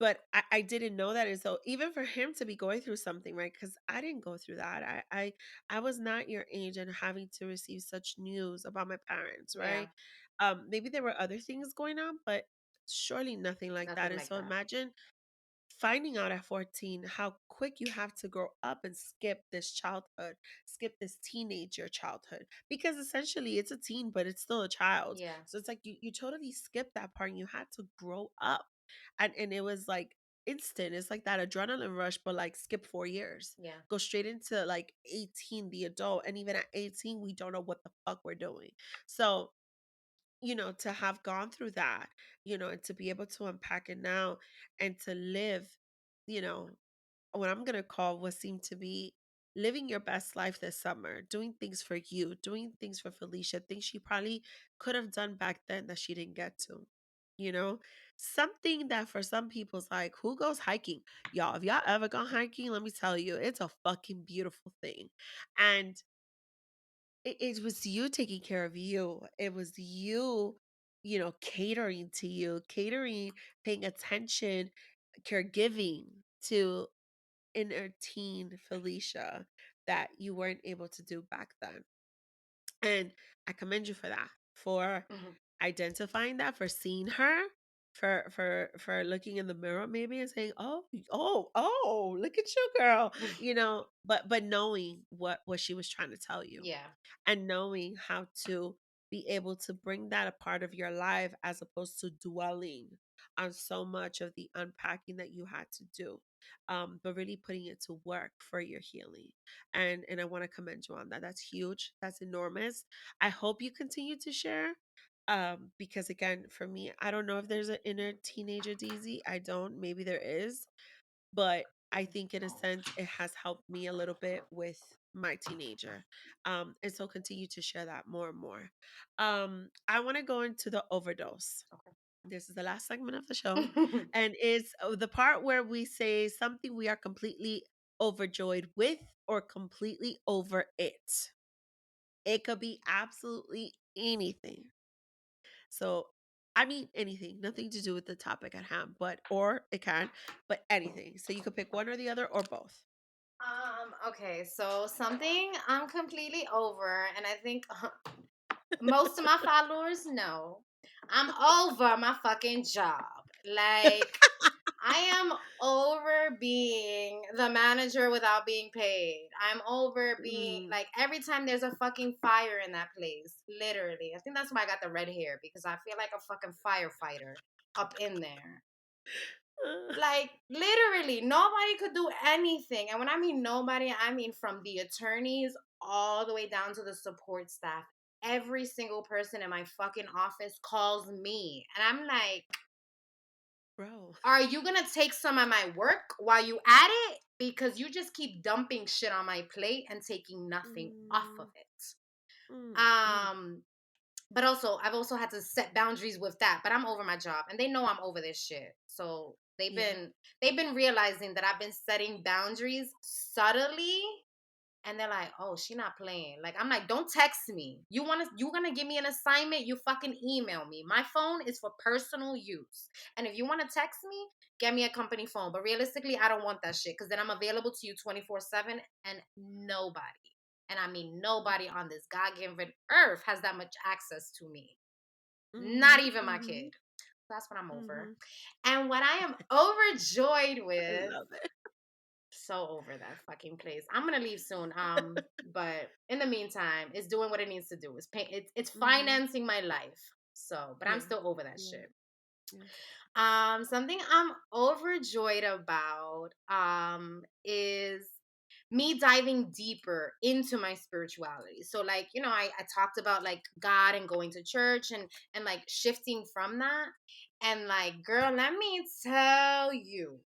But I didn't know that. And so even for him to be going through something, right? Because I didn't go through that. I was not your age and having to receive such news about my parents,
Yeah.
right? Maybe there were other things going on, but surely nothing like that.
Nothing
And
like
so
that.
imagine finding out at 14 how quick you have to grow up and skip this childhood, skip this teenager childhood, because essentially it's a teen, but it's still a child.
Yeah.
So it's like you totally skipped that part and you had to grow up. And it was like instant. It's like that adrenaline rush, but like skip 4 years.
Yeah.
Go straight into like 18, the adult. And even at 18, we don't know what the fuck we're doing. So, to have gone through that, and to be able to unpack it now and to live, you know, what I'm going to call what seemed to be living your best life this summer, doing things for you, doing things for Phylicia, things she probably could have done back then that she didn't get to. You know, something that for some people's like, who goes hiking? Y'all, if y'all ever gone hiking, let me tell you, it's a fucking beautiful thing. And it was you taking care of you. It was you, catering to you, catering, paying attention, caregiving to inner teen Phylicia that you weren't able to do back then. And I commend you for that, for
Hmm.
identifying that, for seeing her, for looking in the mirror maybe and saying, oh, look at you, girl. But knowing what she was trying to tell you,
Yeah.
and knowing how to be able to bring that a part of your life as opposed to dwelling on so much of the unpacking that you had to do, but really putting it to work for your healing. And I want to commend you on that. That's huge. That's enormous. I hope you continue to share, because again, for me, I don't know if there's an inner teenager DZ. I don't. Maybe there is, but I think in a sense it has helped me a little bit with my teenager. And so continue to share that more and more. I want to go into the overdose. This is the last segment of the show,
Okay.
and it's the part where we say something we are completely overjoyed with or completely over it. It could be absolutely anything. So, I mean, anything, nothing to do with the topic at hand, or it can, but anything. So you could pick one or the other or both.
Okay, so something I'm completely over, and I think most of my followers know I'm over my fucking job. Like, I am over being the manager without being paid. I'm over being
Mm.
like every time there's a fucking fire in that place, literally. I think that's why I got the red hair because I feel like a fucking firefighter up in there. Like literally, nobody could do anything. And when I mean nobody, I mean from the attorneys all the way down to the support staff. Every single person in my fucking office calls me. And I'm like,
Bro.
are you gonna take some of my work while you at it? Because you just keep dumping shit on my plate and taking nothing off of
Mm,
it.
mm, mm.
Um, but also I've also had to set boundaries with that. But I'm over my job and they know I'm over this shit. So They've
Yeah.
been they've been realizing that I've been setting boundaries subtly, and they're like, "Oh, she not playing." Like I'm like, "Don't text me. You gonna give me an assignment? You fucking email me. My phone is for personal use. And if you want to text me, get me a company phone. But realistically, I don't want that shit because then I'm available to you 24/7, and nobody, and I mean nobody on this God-given earth has that much access to me. Not
Mhm.
even my
Mhm.
kid. That's what I'm over.
Mhm.
And what I am overjoyed
I
with,
love it.
so over that fucking place. I'm gonna leave soon. But in the meantime, it's doing what it needs to do. It's
Mhm.
financing my life. So, but I'm
Yeah.
still over that
Yeah.
shit.
Yeah.
Something I'm overjoyed about is me diving deeper into my spirituality. So like, I talked about like God and going to church and like shifting from that. And like, girl, let me tell you,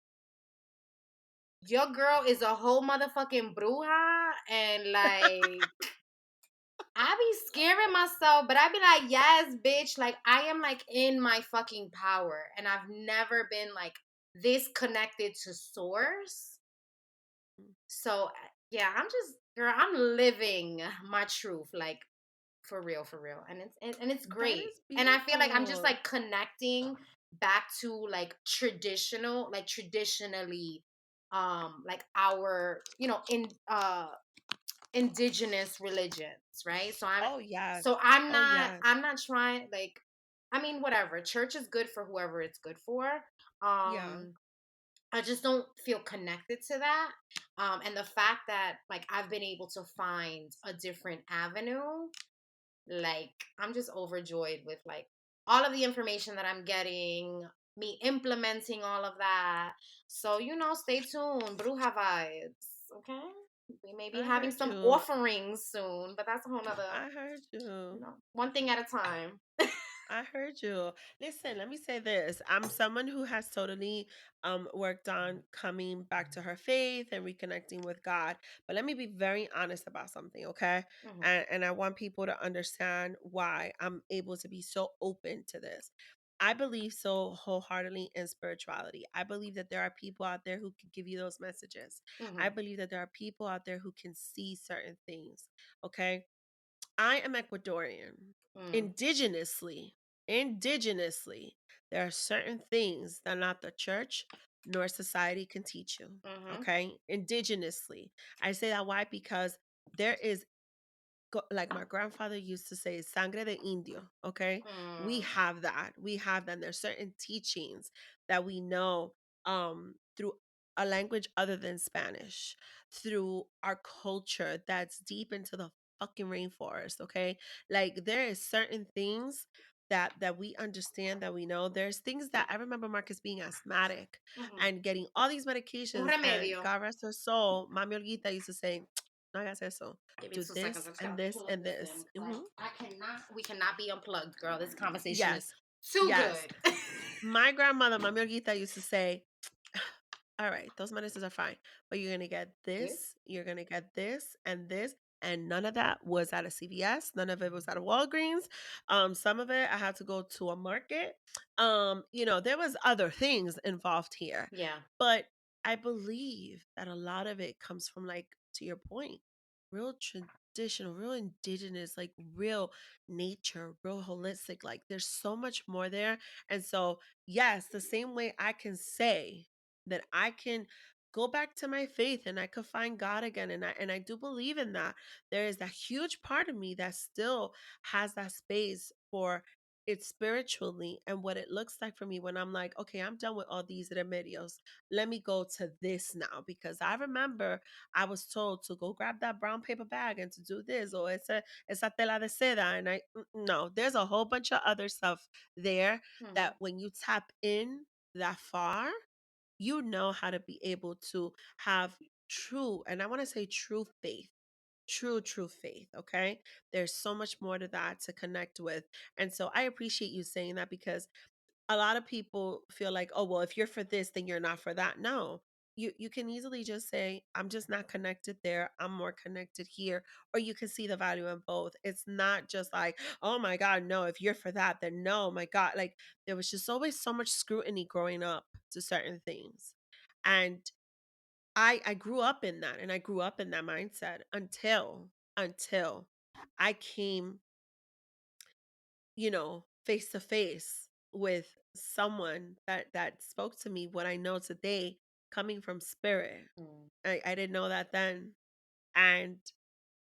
your girl is a whole motherfucking bruja, and like I be scaring myself, but I be like, yes, bitch. Like I am like in my fucking power, and I've never been like this connected to source.
Mm.
So yeah, I'm just girl. I'm living my truth, like for real, and it's
That
great.
is
And I feel like I'm just
beautiful.
like connecting back to like traditionally, like our indigenous religions, right? So i'm
Oh, yes.
so i'm
Oh,
not
yes.
i'm not trying, like, I mean, whatever, church is good for whoever it's good for.
Yeah.
I just don't feel connected to that. And the fact that like I've been able to find a different avenue, like I'm just overjoyed with like all of the information that I'm getting, me implementing all of that. So, stay tuned. Bruja vibes. Okay. We may be
I
having
heard
some
you.
offerings soon, but that's a whole nother,
I heard you.
one thing at a time.
I heard you. Listen, let me say this. I'm someone who has totally worked on coming back to her faith and reconnecting with God. But let me be very honest about something, okay?
Hmm.
And I want people to understand why I'm able to be so open to this. I believe so wholeheartedly in spirituality. I believe that there are people out there who can give you those messages. I
Hmm.
believe that there are people out there who can see certain things, okay? I am Ecuadorian.
Mm.
Indigenously, there are certain things that not the church nor society can teach you.
Hmm.
Okay? Indigenously. I say that why? Because there is like my grandfather used to say, sangre de indio. Okay, we
Mm.
have that. We have that. And there's certain teachings that we know through a language other than Spanish, through our culture that's deep into the fucking rainforest. Okay, like there is certain things that we understand, that we know. There's things that I remember Marcus being asthmatic
Hmm.
and getting all these
Un
medications, and
remedio.
God rest her soul, Mami Olguita used to say, no hagas eso,
Give me
do
2 seconds.
this
I just
and
gotta
this
plug
and
this in
this.
because we cannot be unplugged, girl. This conversation is
Yes.
too
Yes.
good.
My grandmother, Mami Olguita, used to say, all right, those medicines are fine, but you're gonna get
This?
this, you're gonna get this and this. And none of that was at a CVS. None of it was at a Walgreens. Some of it I had to go to a market. There was other things involved here.
Yeah.
But I believe that a lot of it comes from, like, to your point, real traditional, real indigenous, like real nature, real holistic. Like there's so much more there. And so, yes, the same way I can say that I can go back to my faith and I could find God again, and I do believe in that. There is that huge part of me that still has that space for it spiritually, and what it looks like for me when I'm like, okay, I'm done with all these remedios. Let me go to this now, because I remember I was told to go grab that brown paper bag and to do this, or esa tela de seda, and no, there's a whole bunch of other stuff there
Hmm.
that when you tap in that far, you know how to be able to have true, and I want to say true faith. True faith. Okay. There's so much more to that to connect with. And so I appreciate you saying that, because a lot of people feel like, oh, well, if you're for this, then you're not for that. No, you can easily just say, I'm just not connected there, I'm more connected here. Or you can see the value in both. It's not just like, oh my God, no, if you're for that, then no, my God. Like, there was just always so much scrutiny growing up to certain things. And I grew up in that, and I grew up in that mindset until I came, face to face with someone that spoke to me what I know today, coming from spirit.
Mm,
I didn't know that then. And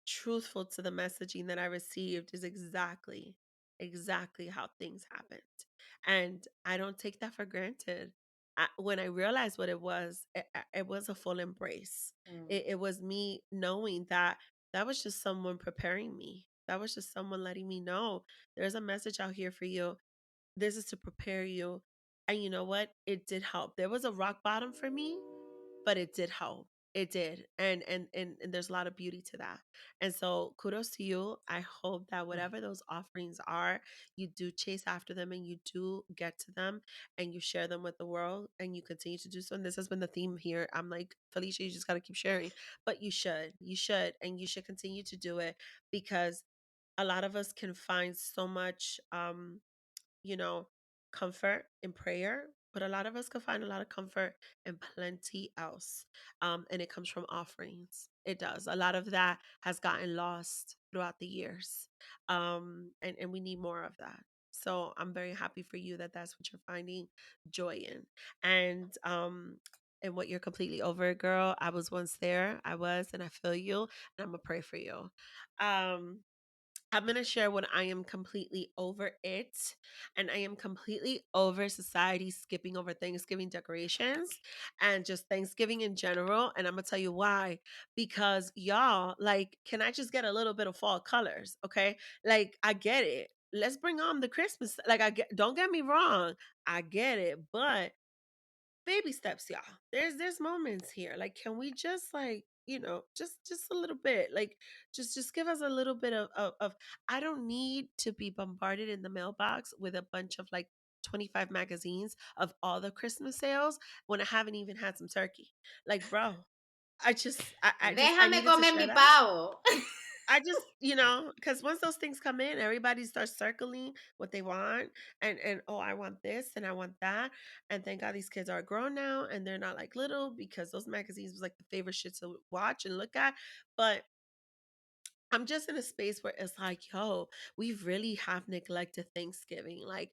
truthful to the messaging that I received is exactly how things happened. And I don't take that for granted. When I realized what it was a full embrace.
mm,
It was me knowing that that was just someone preparing me. That was just someone letting me know there's a message out here for you. This is to prepare you. And you know what? It did help. There was a rock bottom for me, but it did help. It did. And there's a lot of beauty to that. And so kudos to you. I hope that
mm.
whatever those offerings are, you do chase after them and you do get to them and you share them with the world and you continue to do so. And this has been the theme here. I'm like, Phylicia, you just gotta keep sharing. But you should. You should. And you should continue to do it because a lot of us can find so much you know, comfort in prayer, but a lot of us can find a lot of comfort in plenty else. And it comes from offerings. It does. A lot of that has gotten lost throughout the years. And we need more of that. So I'm very happy for you that that's what you're finding joy in. And what you're completely over it, girl. I was once there. I was, and I feel you, and I'm gonna pray for you. Um, I'm going to share when I am completely over it. And I am completely over society skipping over Thanksgiving decorations and just Thanksgiving in general. And I'm going to tell you why. Because y'all, like, can I just get a little bit of fall colors? Okay. Like, I get it. Let's bring on the Christmas. Like, don't get me wrong. I get it. But baby steps, y'all. There's moments here. Like, can we just like, just a little bit, like just give us a little bit of I don't need to be bombarded in the mailbox with a bunch of like 25 magazines of all the Christmas sales when I haven't even had some turkey. Like, bro, I
Déjame
needed to
comer
share
mi
that.
pavo.
I just, because once those things come in, everybody starts circling what they want, and oh, I want this and I want that, and thank God these kids are grown now and they're not like little because those magazines was like the favorite shit to watch and look at, but I'm just in a space where it's like, yo, we really have neglected Thanksgiving. Like,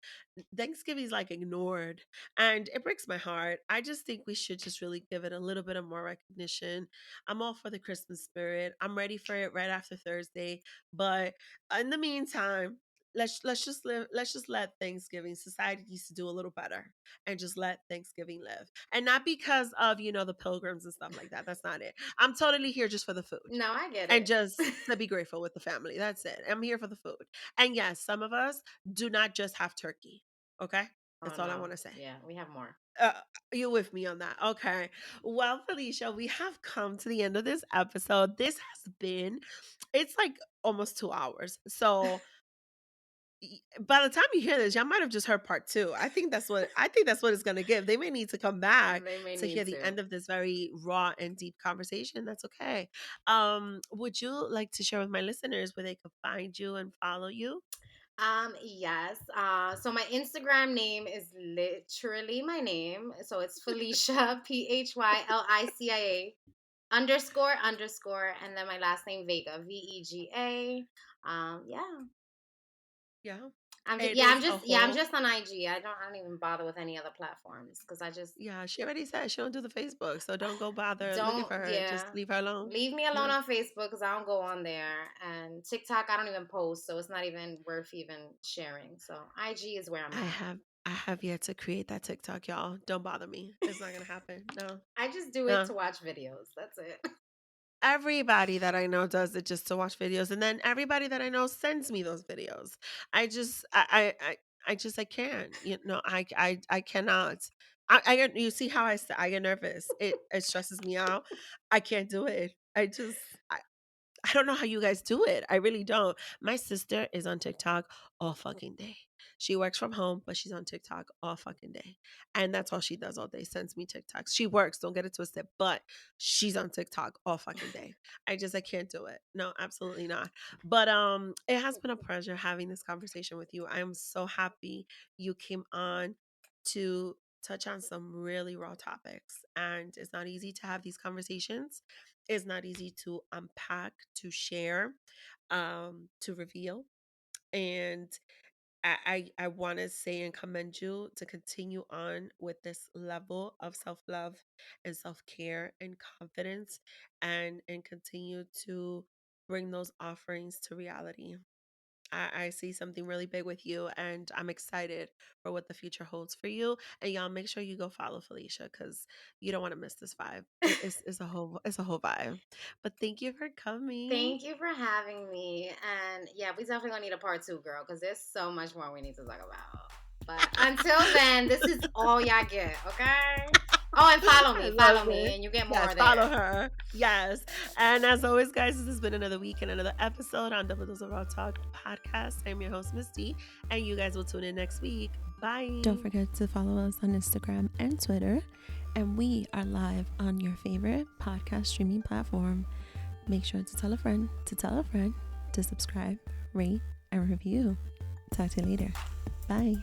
Thanksgiving is like ignored, and it breaks my heart. I just think we should just really give it a little bit of more recognition. I'm all for the Christmas spirit. I'm ready for it right after Thursday, but in the meantime, let's just live. Let's just let Thanksgiving society needs to do a little better, and just let Thanksgiving live, and not because of the pilgrims and stuff like that. That's not it. I'm totally here just for the food
No, I get
and
it.
just to be grateful with the family. That's it. I'm here for the food. And yes, some of us do not just have turkey. Okay.
Oh
That's all I
no.
want to say.
Yeah, we have more.
Uh, you with me on that? Okay. Well, Phylicia, we have come to the end of this episode. This has been, it's like almost 2 hours. So by the time you hear this, y'all might have just heard part two. I think that's what it's gonna give. They may need to come back
They may
to hear
need
the
to.
end of this very raw and deep conversation. That's okay. Would you like to share with my listeners where they can find you and follow you?
Yes. So my Instagram name is literally my name. So it's Phylicia, Phylicia underscore underscore, and then my last name Vega, Vega. Yeah.
Yeah.
I'm just
It
yeah,
is
I'm
a
just yeah, I'm
whole.
just on IG. I don't even bother with any other platforms because I just
Yeah, she already said she don't do the Facebook, so don't go bother looking
don't
for her.
yeah.
Just leave her alone.
Leave me alone
No.
on Facebook because I don't go on there. And TikTok I don't even post, so it's not even worth even sharing. So IG is where I'm
I
at.
have I have yet to create that TikTok, y'all. Don't bother me. It's not gonna happen. No.
I just do it
No.
to watch videos. That's it.
Everybody that I know does it just to watch videos, and then everybody that I know sends me those videos. I just, I can't. I cannot. You see how I get nervous. It stresses me out. I can't do it. I don't know how you guys do it. I really don't. My sister is on TikTok all fucking day. She works from home, but she's on TikTok all fucking day. And that's all she does all day, sends me TikToks. She works, don't get it twisted, but she's on TikTok all fucking day. I can't do it. No, absolutely not. But it has been a pleasure having this conversation with you. I am so happy you came on to touch on some really raw topics. And it's not easy to have these conversations. It's not easy to unpack, to share, to reveal. And I want to say and commend you to continue on with this level of self-love and self-care and confidence, and continue to bring those offerings to reality. I see something really big with you, and I'm excited for what the future holds for you. And y'all make sure you go follow Phylicia, because you don't want to miss this vibe. It's a whole vibe. But thank you for coming.
Thank you for having me. And yeah, we definitely gonna need a part two, girl, because there's so much more we need to talk about. But until then, this is all y'all get, okay? Oh, and
I
follow
love
me,
it.
and you get more
Yes, follow
there.
her. Yes. And as always, guys, this has been another week and another episode on Double Dose of Raw Talk podcast. I'm your host, Miss D, and you guys will tune in next week. Bye.
Don't forget to follow us on Instagram and Twitter. And we are live on your favorite podcast streaming platform. Make sure to tell a friend to subscribe, rate, and review. Talk to you later. Bye.